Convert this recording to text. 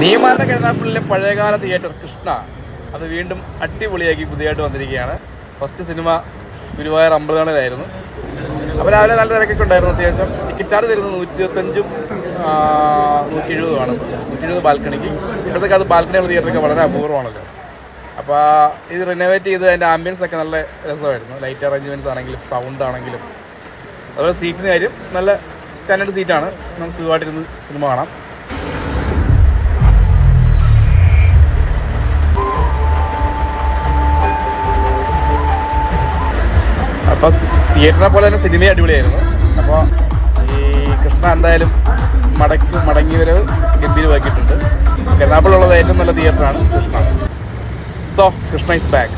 നീമാരുടെ കരുനാഗപ്പള്ളിയിലെ പഴയകാല തിയേറ്റർ കൃഷ്ണ അത് വീണ്ടും അടിപൊളിയാക്കി പുതിയതായിട്ട് വന്നിരിക്കുകയാണ്. ഫസ്റ്റ് സിനിമ ഗുരുവായൂർ അമ്പലങ്ങളിലായിരുന്നു. അപ്പോൾ രാവിലെ നല്ല തിരക്കൊക്കെ ഉണ്ടായിരുന്നു. അത്യാവശ്യം ടിക്കറ്റ് ചാർജ് വരുന്നത് 125ഉം 170 170 ബാൽക്കണിക്ക്. ഇപ്പോഴത്തെ കാലത്ത് ബാൽക്കണിയുള്ള തിയേറ്ററൊക്കെ വളരെ അപൂർവമാണല്ലോ. അപ്പോൾ ഇത് റിനോവേറ്റ് ചെയ്ത് അതിൻ്റെ ആംബിയൻസ് ഒക്കെ നല്ല രസമായിരുന്നു. ലൈറ്റ് അറേഞ്ച്മെൻറ്റ്സ് ആണെങ്കിലും സൗണ്ട് ആണെങ്കിലും അതുപോലെ സീറ്റിന് കാര്യം നല്ല സ്റ്റാൻഡേർഡ് സീറ്റാണ്. നമുക്ക് സുഖമായിട്ടിരുന്ന് സിനിമ കാണാം. അപ്പോൾ തിയേറ്ററിനെ പോലെ തന്നെ സിനിമയും അടിപൊളിയായിരുന്നു. അപ്പോൾ ഈ കൃഷ്ണ എന്തായാലും മടങ്ങി വരവ് ഗംഭീരമാക്കിയിട്ടുണ്ട്. എറണാകുളമുള്ളത് ഏറ്റവും നല്ല തിയേറ്ററാണ് Krishna. So Krishna is back.